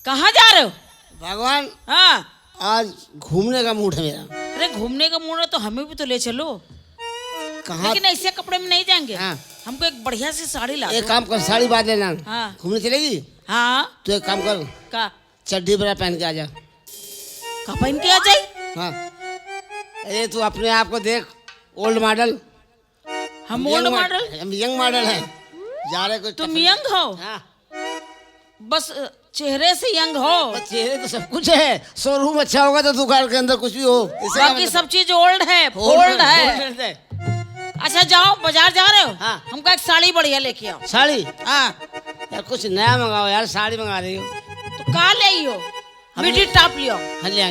कहाँ जा रहे हो? भगवान हाँ, आज घूमने का मूड है मेरा। अरे घूमने का मूड है तो हमें भी तो ले चलो। कहाँ? लेकिन ऐसे कपड़े में नहीं जाएंगे। हाँ। हमको एक बढ़िया सी साड़ी ला एक दो। काम कर, साड़ी बांध लेना। हाँ। घूमने चलेगी हाँ, तो एक काम कर, का चड्डी बड़ा पहन के आ जा। पहन के आ जाए? हाँ, अरे तू अपने आप को देख, ओल्ड मॉडल। हम ओल्ड मॉडल? हम यंग मॉडल है। जा रहे कुछ तुम यंग हो? हाँ, बस चेहरे से यंग हो, बस चेहरे तो सब कुछ है। शोरूम अच्छा होगा तो दुकान के अंदर कुछ भी हो। बाकी सब चीज ओल्ड है, ओल्ड है। अच्छा जाओ, बाजार जा रहे हो? हाँ। हमको एक साड़ी बढ़िया लेके आओ। साड़ी? हाँ। यार कुछ नया मंगाओ यार, साड़ी मंगा रही हो तो का ले हो? मिडी टॉप लियो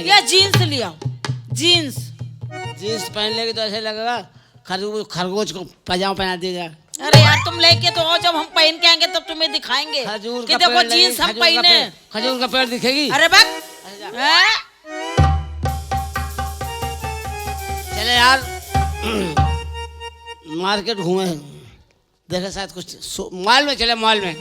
या जीन्स लियो? जीन्स। जीन्स पहन लेगी तो ऐसे लगेगा खरगोश को पजामा पहना दिया। अरे यार तुम लेके तो आओ, जब हम पहन के आएंगे तब तुम्हें दिखाएंगे कि देखो जीन्स हम पहने। खजूर का पेड़ दिखेगी। अरे बक चले यार मार्केट घूमे, देखे शायद कुछ मॉल में चले, मॉल में।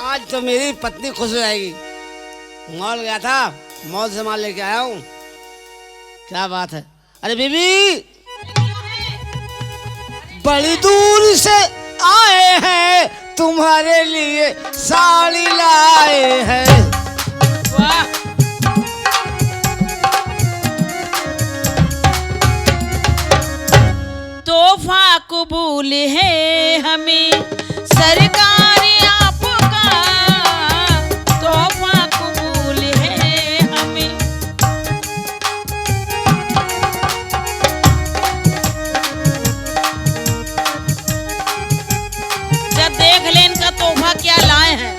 आज तो मेरी पत्नी खुश हो जाएगी। मॉल गया था, मॉल से माल लेके आया हूँ। क्या बात है? अरे बीबी, बड़ी दूर से आए हैं, तुम्हारे लिए साड़ी लाए हैं। वाह, तोहफा कबूल है हमें सरकारी आपका, तोहफा कबूल है हमें। जब देख ले इनका तोहफा क्या लाए हैं।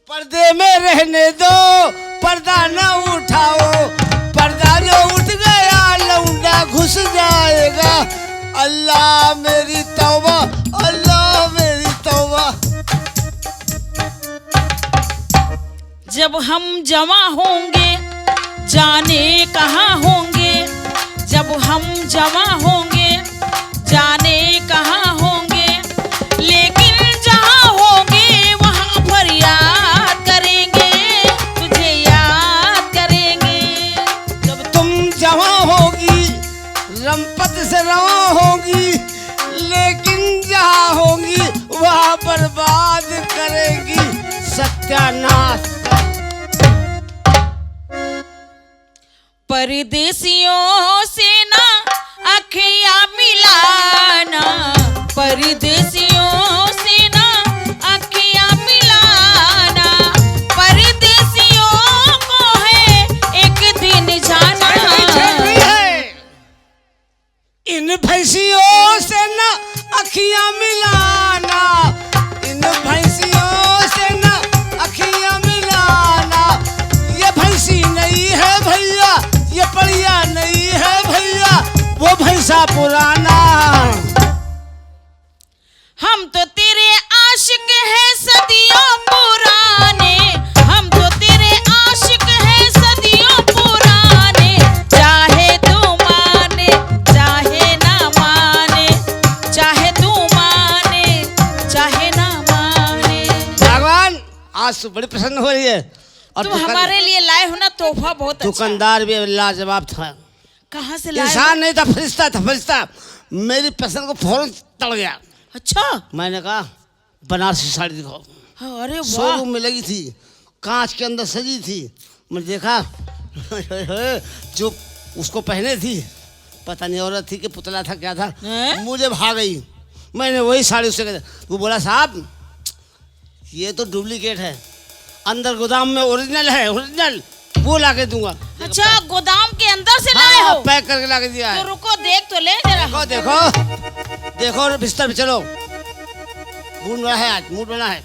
पर्दे में रहने दो, पर्दा न उठाओ, पर्दा जो उठ गया लौंडा घुस जाएगा। अल्लाह मेरी तौबा, अल्लाह मेरी तौबा। जब हम जमा होंगे जाने कहाँ होंगे, जब हम जमा होंगे जाने कहाँ होंगे, लेकिन जहाँ होंगे वहाँ फरियाद करेंगे, तुझे याद करेंगे। जब तुम जमा होगी रंपत से रवा होगी, लेकिन जहाँ होगी वहाँ बर्बाद करेगी, सत्यानाश। परदेसियों से ना अखियाँ मिलाना, परदेसियों से ना अखियाँ मिलाना, परदेसियों को है एक दिन जाना। इन भैंसियों से न अखियां मिलाना, इन भैंसियों से न अखियां मिलाना। ये भैंसी नहीं है भैया, ये पड़िया नहीं है भैया, वो भैंसा पुराना। हम तो तेरे आशिक हैं सदियों पुराने, हम तो तेरे आशिक हैं सदियों पुराने, चाहे तू माने चाहे ना माने, चाहे तू माने चाहे ना माने। भगवान आज तो बड़ी प्रसन्न हो रही है। और तुम हमारे लिए लाए हो ना तोहफा, बहुत अच्छा। दुकानदार भी लाजवाब था। कहाँ से लाए? इंसान नहीं था, फरिश्ता था, फरिश्ता। मेरी पसंद को फौरन तड़ गया। अच्छा। मैंने कहा बनारसी साड़ी दिखाओ। हाँ, अरे वाह। शोरूम में लगी थी, कांच के अंदर सजी थी। मैं देखा जो उसको पहने थी, पता नहीं औरत थी कि पुतला था क्या था, मुझे भाग गई। मैंने वही साड़ी उससे कहा, वो बोला साहब ये तो डुप्लीकेट है, अंदर गोदाम में ओरिजिनल है, ओरिजिनल वो ला के दूंगा। अच्छा, गोदाम के अंदर से लाए हो? पैक करके ला के दिया है। तो रुको देख तो ले जरा। देखो देखो देखो, बिस्तर पे चलो। मूड बना है आज, मूड बना है।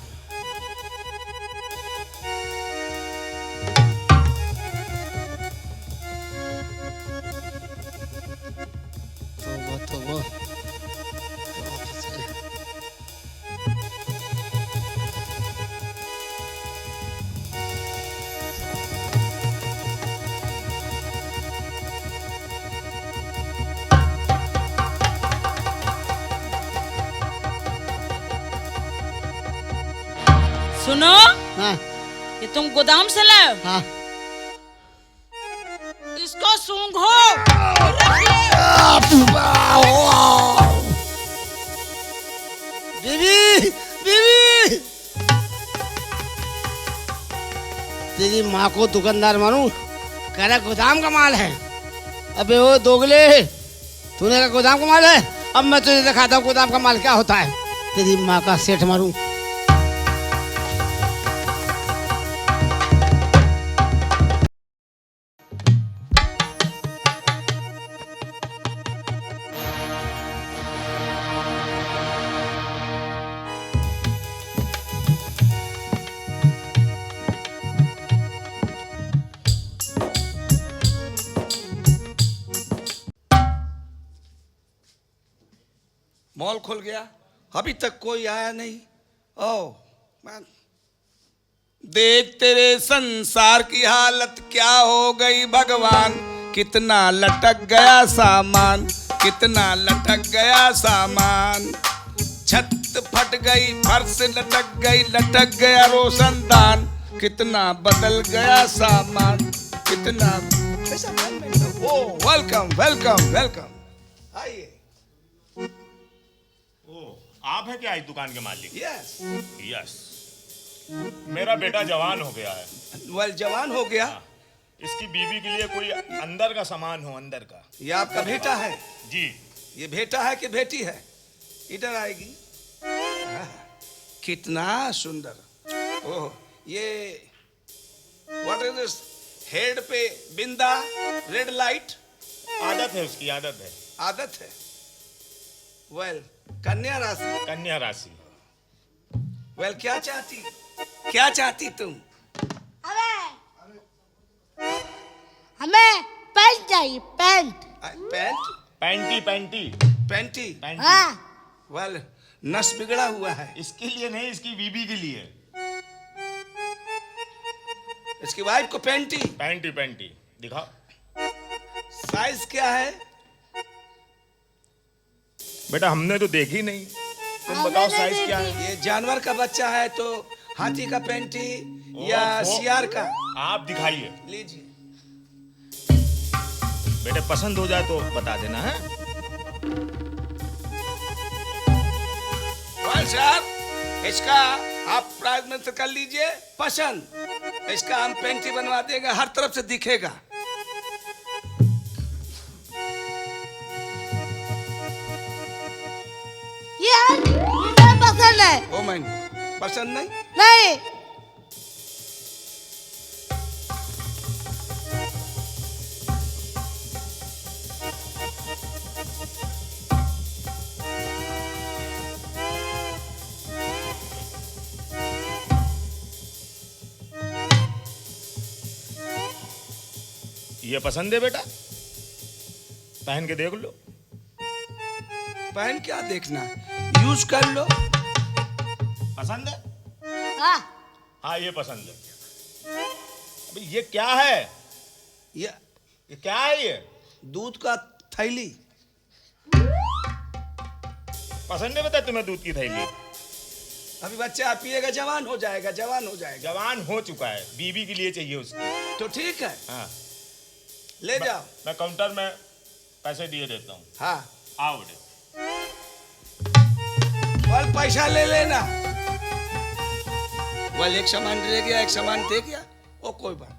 तो वो सुनो, हाँ ये तुम गोदाम से लाए हो? हाँ। इसको सूंघो और रखिए। बीबी बीबी, तेरी माँ को दुकानदार मानूं, कह रहा गोदाम का माल है। अबे वो दोगले, तूने कहा गोदाम का माल है, अब मैं तुझे दिखाता हूँ गोदाम का माल क्या होता है। तेरी माँ का सेठ मारूं। मॉल खुल गया, अभी तक कोई आया नहीं। ओह मैन, देख तेरे संसार की हालत क्या हो गई भगवान। कितना लटक गया सामान, कितना लटक गया सामान। छत फट गई, फर्श लटक गया रोशनदान। कितना बदल गया सामान, कितना। ओह वेलकम वेलकम वेलकम, आइए। आप हैं क्या इस दुकान के मालिक? यस यस, मेरा बेटा जवान हो गया है। वेल, जवान हो गया। इसकी बीवी के लिए कोई अंदर का सामान हो, अंदर का। ये आपका बेटा है? जी। ये बेटा है कि बेटी है? इधर आएगी। कितना सुंदर। ओह, ये व्हाट इज दिस? हेड पे बिंदा, रेड लाइट। आदत है उसकी, आदत है। आदत है। वेल, कन्या राशि। कन्या राशि। वेल, क्या चाहती तुम? हमें पैंट चाहिए, pant. Pant? Panty panty panty? Panty. हाँ, वेल, नस बिगड़ा हुआ है। इसके लिए नहीं, इसकी बीवी के लिए। इसकी वाइफ को पैंटी। पैंटी पैंटी दिखाओ। साइज क्या है? बेटा हमने तो देखी नहीं, तुम बताओ साइज क्या है। ये जानवर का बच्चा है तो हाथी का पैंटी या ओहो। सियार का? आप दिखाइए। लीजिए। बेटे पसंद हो जाए तो बता देना है। वेल सर, इसका आप प्राइस में से कर लीजिए पसंद। इसका हम पैंटी बनवा देंगे, हर तरफ से दिखेगा। ये मुझे पसंद है। ओ मैन, पसंद नहीं? नहीं, ये पसंद है बेटा, पहन के देख लो। पहन क्या देखना, यूज कर लो। पसंद है? हाँ, हाँ ये पसंद है। अभी ये क्या है? ये क्या है ये? दूध का थैली। पसंद है बेटा तुम्हें दूध की थैली? अभी बच्चा पिएगा, जवान हो जाएगा, जवान हो जाएगा। जवान हो चुका है, बीवी के लिए चाहिए उसकी। तो ठीक है, हाँ ले जाओ। मैं काउंटर में पैसे दिए देता हूँ। हाँ, आओ बेटे। बोल पैसा ले लेना। बोल एक सामान ले गया, एक सामान दे गया, ओ कोई बात।